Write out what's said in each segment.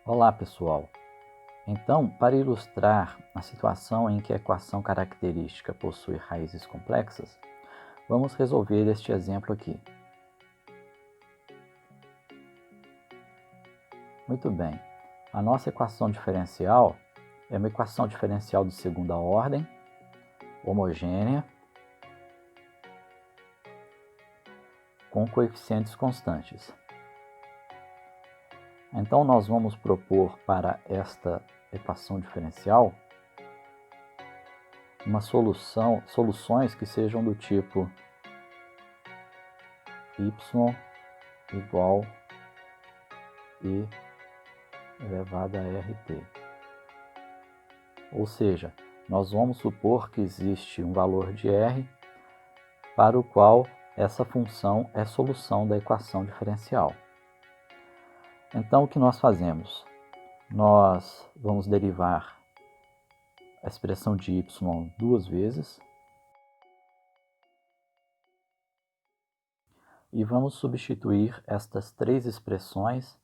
Olá, pessoal! Então, para ilustrar a situação em que a equação característica possui raízes complexas, vamos resolver este exemplo aqui. Muito bem, a nossa equação diferencial é uma equação diferencial de segunda ordem, homogênea, com coeficientes constantes. Então, nós vamos propor para esta equação diferencial soluções que sejam do tipo y igual e elevado a rt. Ou seja, nós vamos supor que existe um valor de r para o qual essa função é solução da equação diferencial. Então, o que nós fazemos? Nós vamos derivar a expressão de y duas vezes e vamos substituir estas três expressões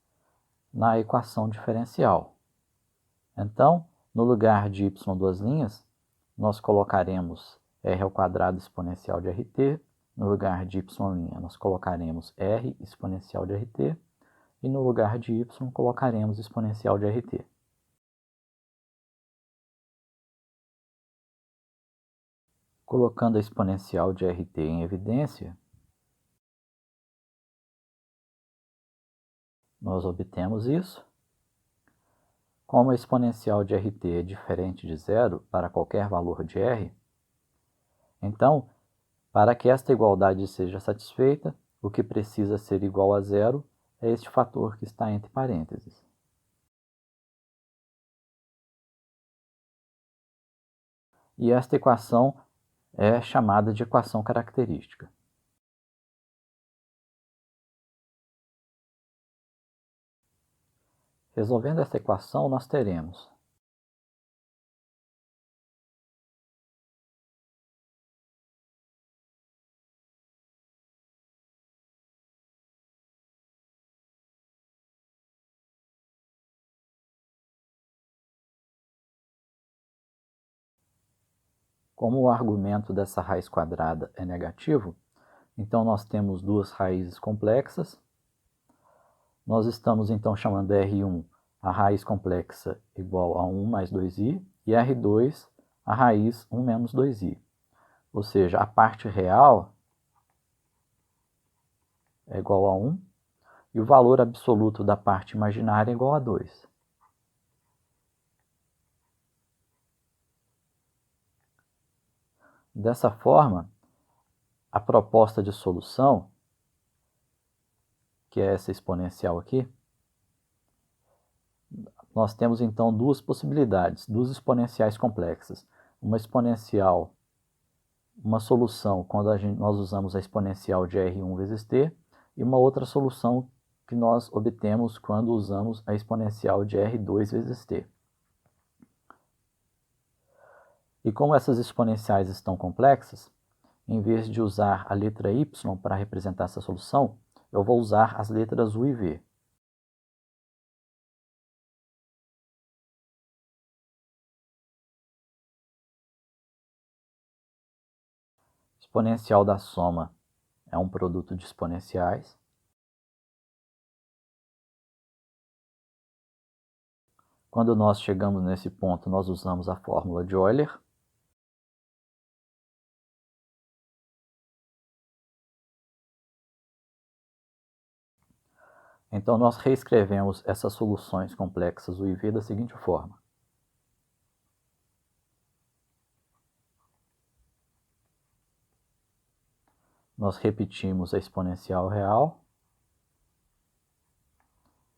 na equação diferencial. Então, no lugar de y duas linhas, nós colocaremos r² exponencial de rt, no lugar de y', nós colocaremos r exponencial de rt, e no lugar de y colocaremos exponencial de rt. Colocando a exponencial de rt em evidência, nós obtemos isso. Como a exponencial de rt é diferente de zero para qualquer valor de r, então, para que esta igualdade seja satisfeita, o que precisa ser igual a zero é este fator que está entre parênteses. E esta equação é chamada de equação característica. Resolvendo esta equação, nós teremos como o argumento dessa raiz quadrada é negativo, então nós temos duas raízes complexas. Nós estamos então chamando R1 a raiz complexa igual a 1 mais 2i e R2 a raiz 1 menos 2i. Ou seja, a parte real é igual a 1 e o valor absoluto da parte imaginária é igual a 2. Dessa forma, a proposta de solução, que é essa exponencial aqui, nós temos então duas possibilidades, duas exponenciais complexas. Uma exponencial, uma solução quando nós usamos a exponencial de R1 vezes t, e uma outra solução que nós obtemos quando usamos a exponencial de R2 vezes t. E como essas exponenciais estão complexas, em vez de usar a letra y para representar essa solução, eu vou usar as letras u e v. Exponencial da soma é um produto de exponenciais. Quando nós chegamos nesse ponto, nós usamos a fórmula de Euler. Então, nós reescrevemos essas soluções complexas u e v da seguinte forma. Nós repetimos a exponencial real.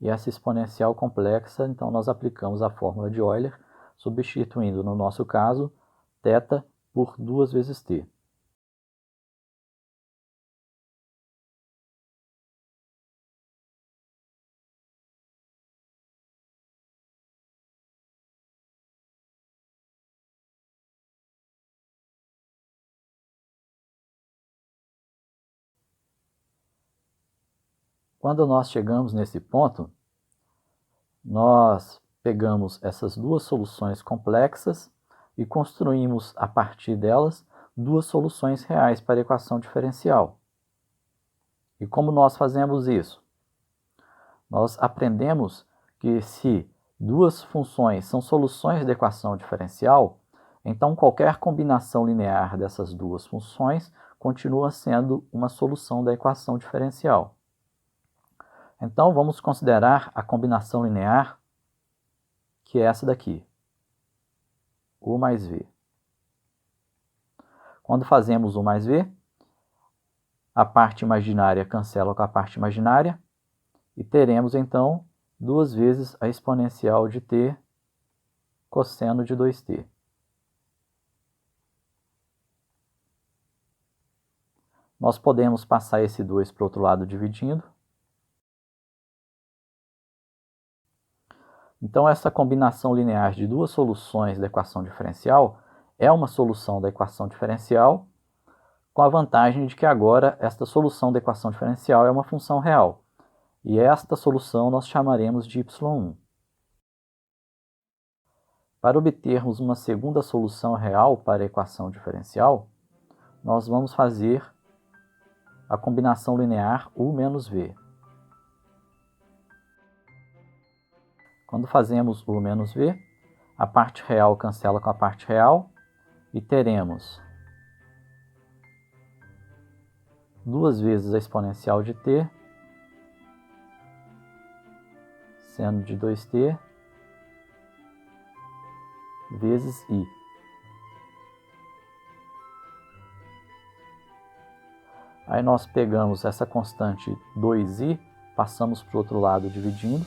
E essa exponencial complexa, então, nós aplicamos a fórmula de Euler, substituindo, no nosso caso, θ por 2 vezes t. Quando nós chegamos nesse ponto, nós pegamos essas duas soluções complexas e construímos, a partir delas, duas soluções reais para a equação diferencial. E como nós fazemos isso? Nós aprendemos que se duas funções são soluções da equação diferencial, então qualquer combinação linear dessas duas funções continua sendo uma solução da equação diferencial. Então vamos considerar a combinação linear, que é essa daqui, U mais V. Quando fazemos U mais V, a parte imaginária cancela com a parte imaginária, e teremos então 2 vezes a exponencial de t cosseno de 2t. Nós podemos passar esse 2 para o outro lado dividindo. Então essa combinação linear de duas soluções da equação diferencial é uma solução da equação diferencial, com a vantagem de que agora esta solução da equação diferencial é uma função real. E esta solução nós chamaremos de y1. Para obtermos uma segunda solução real para a equação diferencial, nós vamos fazer a combinação linear U menos V. Quando fazemos U menos V, a parte real cancela com a parte real e teremos 2 vezes a exponencial de t, seno de 2t, vezes i. Aí nós pegamos essa constante 2i, passamos para o outro lado dividindo.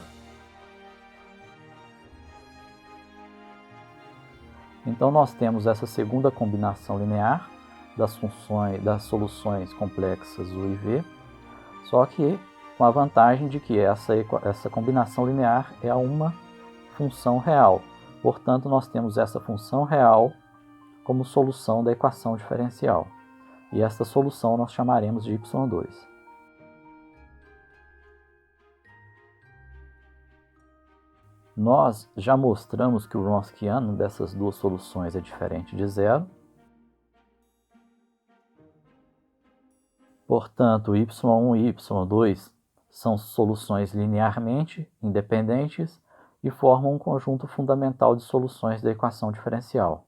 Então nós temos essa segunda combinação linear das soluções complexas U e V, só que com a vantagem de que essa combinação linear é uma função real. Portanto, nós temos essa função real como solução da equação diferencial. E esta solução nós chamaremos de y2. Nós já mostramos que o Wronskiano dessas duas soluções é diferente de zero. Portanto, y1 e y2 são soluções linearmente independentes e formam um conjunto fundamental de soluções da equação diferencial.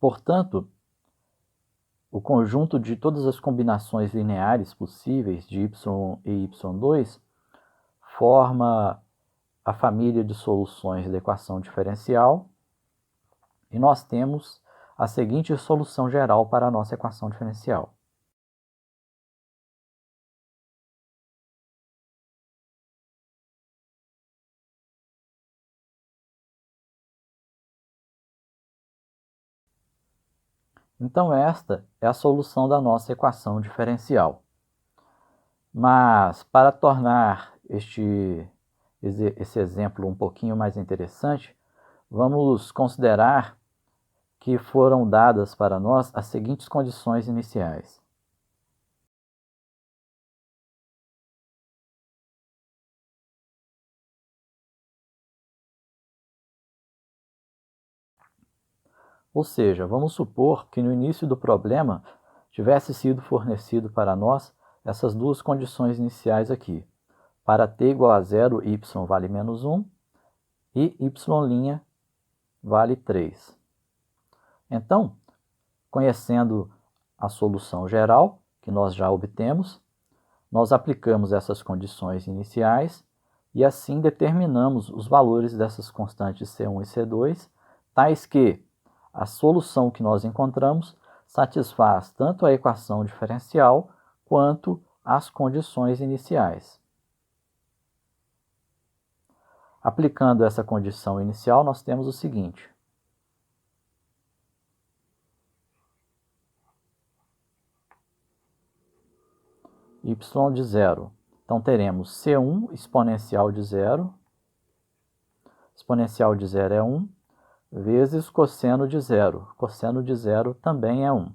Portanto, o conjunto de todas as combinações lineares possíveis de y1 e y2 forma a família de soluções da equação diferencial, e nós temos a seguinte solução geral para a nossa equação diferencial. Então esta é a solução da nossa equação diferencial. Mas para tornar esse exemplo um pouquinho mais interessante, vamos considerar que foram dadas para nós as seguintes condições iniciais. Ou seja, vamos supor que no início do problema tivesse sido fornecido para nós essas duas condições iniciais aqui. Para t igual a 0, y vale menos 1 e y' vale 3. Então, conhecendo a solução geral, que nós já obtemos, nós aplicamos essas condições iniciais e assim determinamos os valores dessas constantes C1 e C2, tais que a solução que nós encontramos satisfaz tanto a equação diferencial quanto as condições iniciais. Aplicando essa condição inicial, nós temos o seguinte. Y de 0 Então, teremos C1 exponencial de zero. Exponencial de zero é 1, vezes cosseno de zero. Cosseno de zero também é 1.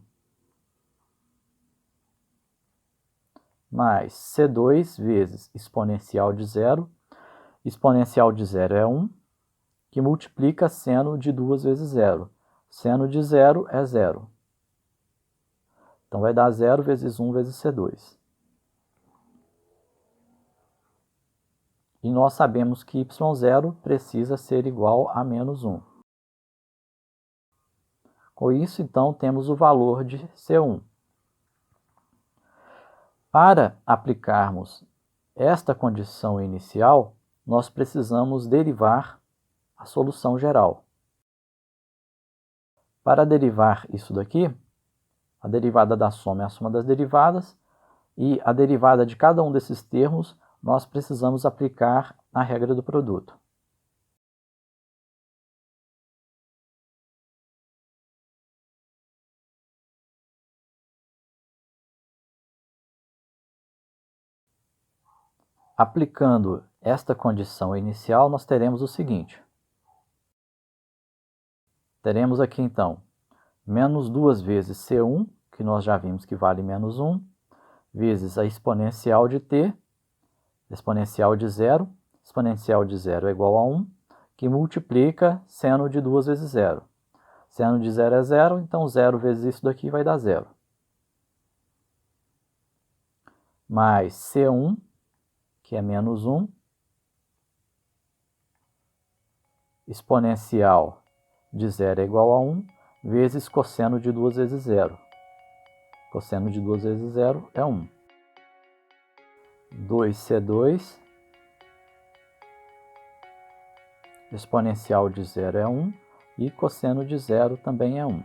Mais C2 vezes exponencial de zero. Exponencial de zero é 1, que multiplica seno de 2 vezes zero. Seno de zero é zero. Então, vai dar 0 vezes 1 vezes C2. E nós sabemos que y0 precisa ser igual a menos 1. Com isso, então, temos o valor de C1. Para aplicarmos esta condição inicial, nós precisamos derivar a solução geral. Para derivar isso daqui, a derivada da soma é a soma das derivadas, e a derivada de cada um desses termos, nós precisamos aplicar a regra do produto. Aplicando esta condição inicial, nós teremos o seguinte. Teremos aqui, então, menos 2 vezes C1, que nós já vimos que vale menos 1, vezes a exponencial de t, exponencial de zero é igual a 1, que multiplica seno de 2 vezes zero. Seno de zero é zero, então 0 vezes isso daqui vai dar zero. Mais C1, que é menos 1, exponencial de zero é igual a 1, vezes cosseno de 2 vezes zero. Cosseno de 2 vezes zero é 1. 2C2, exponencial de zero é 1, e cosseno de zero também é 1.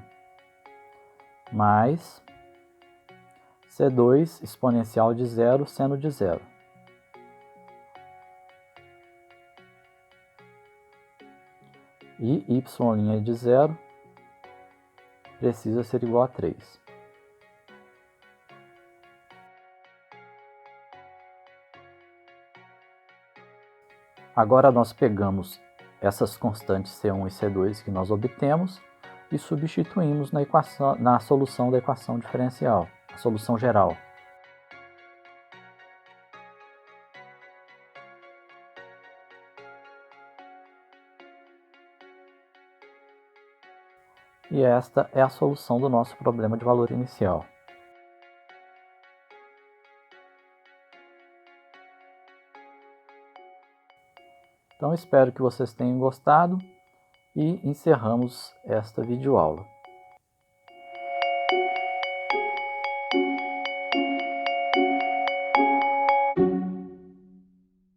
Mais C2, exponencial de zero, seno de zero. E y' de zero precisa ser igual a 3. Agora nós pegamos essas constantes C1 e C2 que nós obtemos e substituímos na solução da equação diferencial, a solução geral. E esta é a solução do nosso problema de valor inicial. Então, espero que vocês tenham gostado e encerramos esta videoaula.